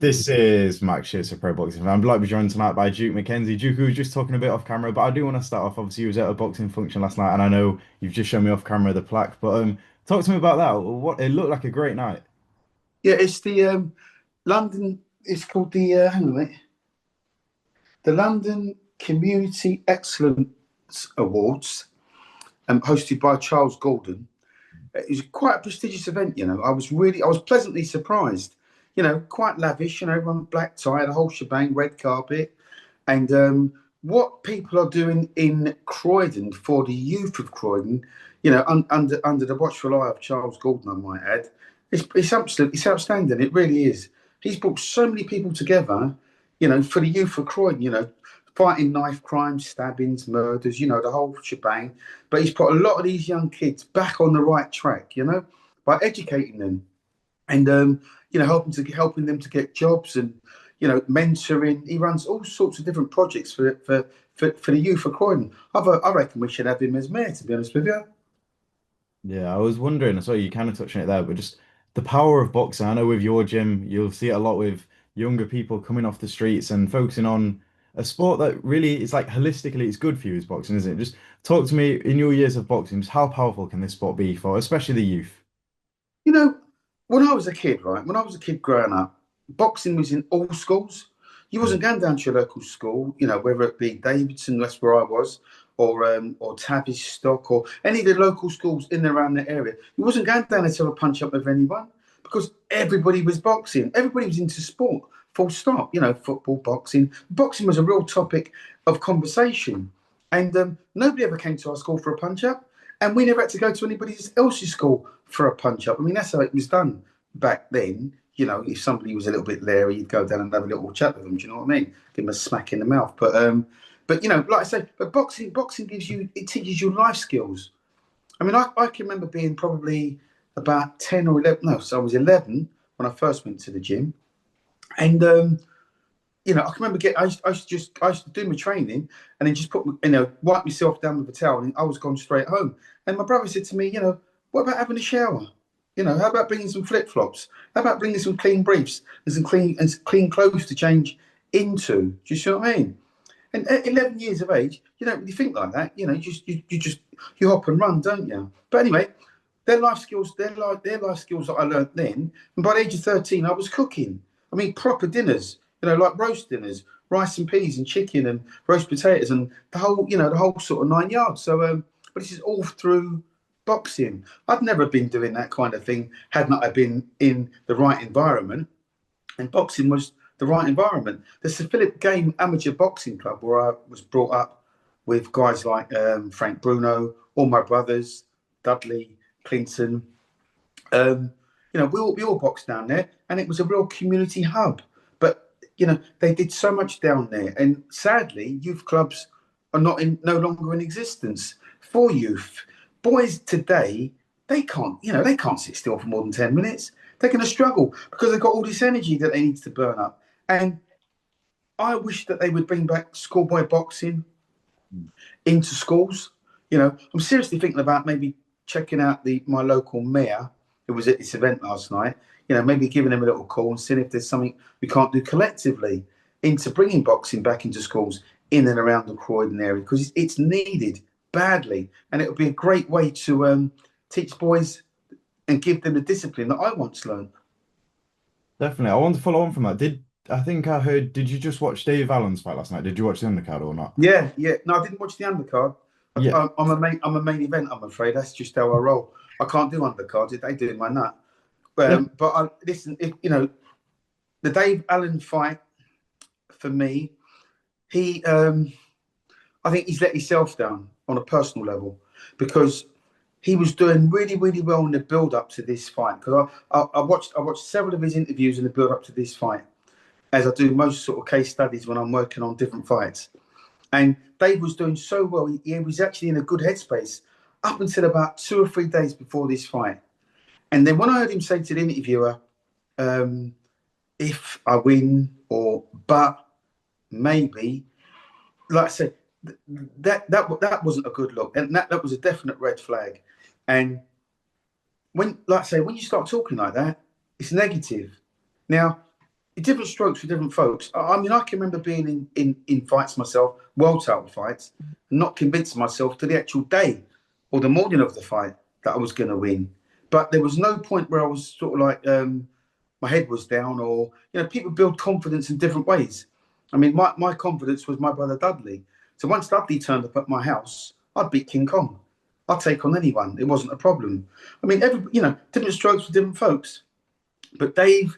This is Max Scherzer, Pro Boxing Fan. I'm like to be joined tonight by Duke Mckenzie. Duke, who was just talking a bit off camera, but I do want to start off. Obviously, you was at a boxing function last night, and I know you've just shown me off camera the plaque. But talk to me about that. What it looked like a great night. Yeah, it's the London. It's called the hang on a minute, the London Community Excellence Awards, hosted by Charles Gordon. It was quite a prestigious event. I was pleasantly surprised. Quite lavish. Everyone black tie, the whole shebang, red carpet, and what people are doing in Croydon for the youth of Croydon. Under the watchful eye of Charles Gordon, I might add. It's outstanding. It really is. He's brought so many people together, for the youth of Croydon, fighting knife crimes, stabbings, murders, the whole shebang. But he's put a lot of these young kids back on the right track, by educating them and helping them to get jobs and mentoring. He runs all sorts of different projects for the youth of Croydon. I reckon we should have him as mayor, to be honest with you. Yeah, I was wondering. I saw you kind of touching it there, but just the power of boxing. I know with your gym, you'll see it a lot with younger people coming off the streets and focusing on a sport that really is like holistically, it's good for you as boxing, isn't it? Just talk to me in your years of boxing. Just how powerful can this sport be for, especially the youth? You know, when I was a kid, right? When I was a kid growing up, boxing was in all schools. You Yeah. wasn't going down to your local school, whether it be Davidson, that's where I was, or Tavistock, or any of the local schools in and around the area. You wasn't going down there to have a punch up with anyone because everybody was boxing. Everybody was into sport. Full stop. Football, boxing. Boxing was a real topic of conversation, and nobody ever came to our school for a punch up, and we never had to go to anybody else's school for a punch up. I mean, that's how it was done back then. If somebody was a little bit leery, you'd go down and have a little chat with them. Do you know what I mean? Give them a smack in the mouth. But like I said, but boxing teaches you life skills. I mean, I can remember being probably about 10 or 11. No, so I was 11 when I first went to the gym, and I can remember I used to do my training and then just wipe myself down with a towel, and I was gone straight home. And my brother said to me, what about having a shower? How about bringing some flip flops? How about bringing some clean briefs and some clean clothes to change into? Do you see what I mean? And at 11 years of age, you don't really think like that. You hop and run, don't you? But anyway, their life skills that I learned then. And by the age of 13, I was cooking. I mean, proper dinners, like roast dinners, rice and peas and chicken and roast potatoes and the whole sort of 9 yards. So, but this is all through boxing. I'd never been doing that kind of thing had not I been in the right environment. And boxing was the right environment. The Sir Philip Game Amateur Boxing Club, where I was brought up with guys like Frank Bruno, all my brothers, Dudley, Clinton. We all boxed down there, and it was a real community hub. But they did so much down there, and sadly, youth clubs are no longer in existence for youth. Boys today, they can't sit still for more than 10 minutes. They're going to struggle because they've got all this energy that they need to burn up. And I wish that they would bring back schoolboy boxing into schools. I'm seriously thinking about maybe checking out my local mayor who was at this event last night. Maybe giving him a little call and seeing if there's something we can't do collectively into bringing boxing back into schools in and around the Croydon area because it's needed badly, and it would be a great way to teach boys and give them the discipline that I once learned. Definitely. I want to follow on from that. I think I heard, did you just watch Dave Allen's fight last night? Did you watch the undercard or not? Yeah, yeah. No, I didn't watch the undercard. Yeah. I'm a main event. I'm afraid that's just how I roll. I can't do undercards. They do in my nut. Yeah. Listen, the Dave Allen fight for me, I think he's let himself down on a personal level because he was doing really, really well in the build up to this fight. Because I watched several of his interviews in the build up to this fight, as I do most sort of case studies when I'm working on different fights. And Dave was doing so well. He was actually in a good headspace up until about 2 or 3 days before this fight. And then when I heard him say to the interviewer, if I win or but maybe, like I said, that wasn't a good look. And that was a definite red flag. And when you start talking like that, it's negative. Now, different strokes for different folks. I mean, I can remember being in fights myself, world title fights, and not convincing myself to the actual day or the morning of the fight that I was going to win. But there was no point where I was sort of like my head was down, or people build confidence in different ways. I mean, my confidence was my brother Dudley. So once Dudley turned up at my house, I'd beat King Kong. I'd take on anyone. It wasn't a problem. I mean, different strokes for different folks. But Dave,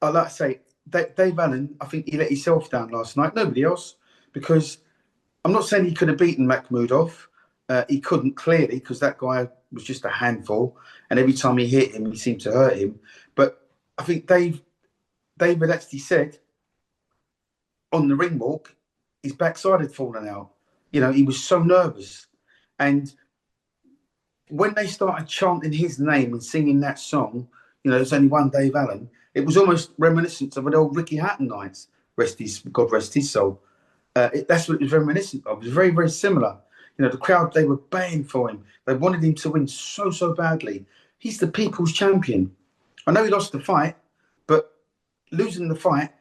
I like to say, Dave Allen, I think he let himself down last night. Nobody else, because I'm not saying he could have beaten Makhmudov. He couldn't clearly, because that guy was just a handful, and every time he hit him, he seemed to hurt him. But I think David actually said on the ring walk, his backside had fallen out. He was so nervous, and when they started chanting his name and singing that song, there's only one Dave Allen. It was almost reminiscent of an old Ricky Hatton nights. God rest his soul. That's what it was reminiscent of. It was very, very similar. The crowd, they were baying for him. They wanted him to win so, so badly. He's the people's champion. I know he lost the fight, but losing the fight,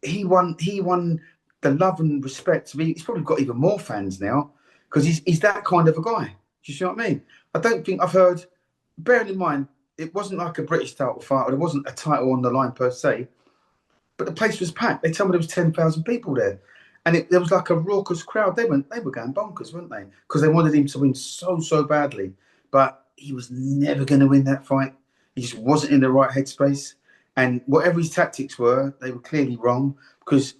he won the love and respect. He's probably got even more fans now because he's that kind of a guy. Do you see what I mean? I don't think I've heard, bearing in mind, it wasn't like a British title fight, or there wasn't a title on the line per se, but the place was packed. They told me there was 10,000 people there. And there was like a raucous crowd. They were going bonkers, weren't they? Because they wanted him to win so, so badly. But he was never going to win that fight. He just wasn't in the right headspace. And whatever his tactics were, they were clearly wrong. Because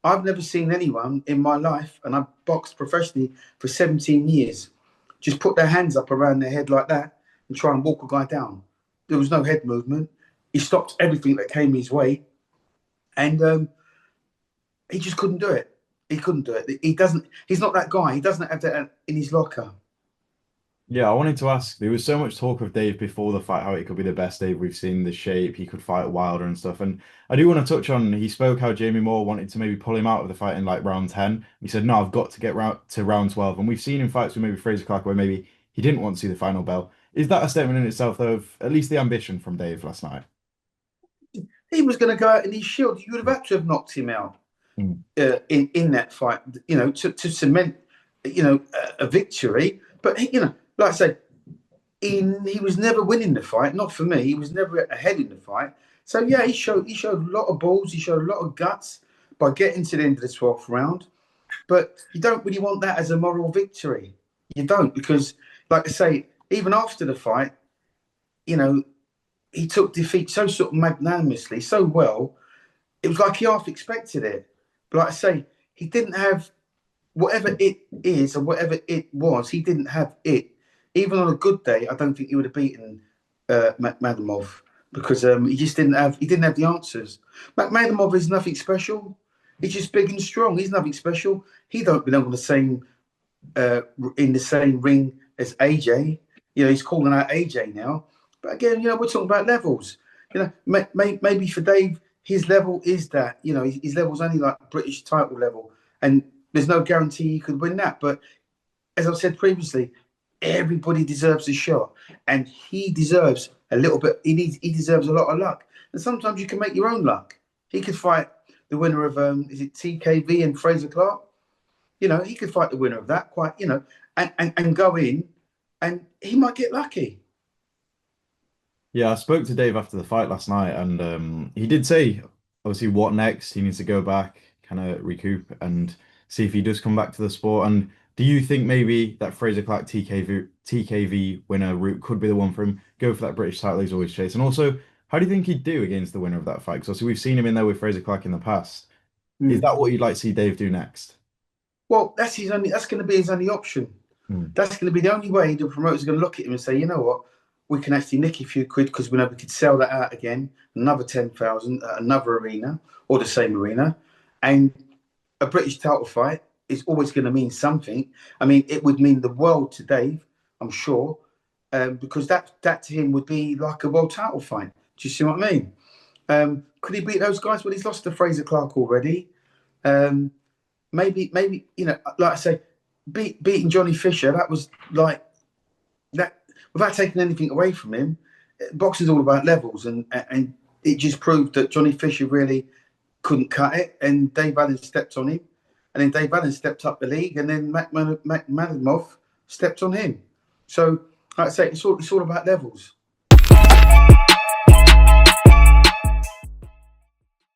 I've never seen anyone in my life, and I've boxed professionally for 17 years, just put their hands up around their head like that and try and walk a guy down. There was no head movement. He stopped everything that came his way. And he just couldn't do it. He couldn't do it. He's not that guy. He doesn't have that in his locker. Yeah, I wanted to ask, there was so much talk of Dave before the fight, how it could be the best Dave we've seen, the shape, he could fight Wilder and stuff. And I do want to touch on, he spoke how Jamie Moore wanted to maybe pull him out of the fight in like round 10. He said, no, I've got to get to round 12. And we've seen in fights with maybe Fraser Clark where maybe he didn't want to see the final bell. Is that a statement in itself, though, of at least the ambition from Dave last night? He was going to go out in his shield. You would have had to have knocked him out Mm. in that fight, to cement, a victory. But like I said, he was never winning the fight. Not for me. He was never ahead in the fight. So yeah, he showed a lot of balls. He showed a lot of guts by getting to the end of the 12th round. But you don't really want that as a moral victory. You don't, because, like I say, even after the fight, he took defeat so sort of magnanimously, so well. It was like he half expected it. But like I say, he didn't have whatever it is or whatever it was. He didn't have it. Even on a good day, I don't think he would have beaten Makhmudov, because he just didn't have. He didn't have the answers. Makhmudov is nothing special. He's just big and strong. He's nothing special. He don't belong on the same in the same ring as AJ. He's calling out AJ now. But again, we're talking about levels. Maybe for Dave, his level is that. His level's only like British title level, and there's no guarantee he could win that. But as I've said previously, everybody deserves a shot, and he deserves a little bit. He deserves a lot of luck, and sometimes you can make your own luck. He could fight the winner of is it TKV and Fraser Clark? He could fight the winner of that quite, and go in, and he might get lucky. Yeah, I spoke to Dave after the fight last night, and he did say, obviously, what next? He needs to go back, kind of recoup, and see if he does come back to the sport. And do you think maybe that Fraser Clark TKV winner route could be the one for him? Go for that British title he's always chased. And also, how do you think he'd do against the winner of that fight? Because obviously we've seen him in there with Fraser Clark in the past. Is Mm. that what you'd like to see Dave do next? Well, that's his only. That's going to be his only option. Mm. That's going to be the only way the promoter's going to look at him and say, you know what, we can actually nick a few quid because we know we could sell that out again, another 10,000 at another arena or the same arena, and a British title fight is always going to mean something. I mean, it would mean the world to Dave, I'm sure, because that to him would be like a world title fight. Do you see what I mean? Could he beat those guys? Well, he's lost to Fraser Clark already. Maybe, like I say, beating Johnny Fisher, that was like that. Without taking anything away from him, boxing's all about levels, and it just proved that Johnny Fisher really couldn't cut it, and Dave Allen stepped on him, and then Dave Allen stepped up the league, and then Makhmudov stepped on him. So, like I say, it's all about levels.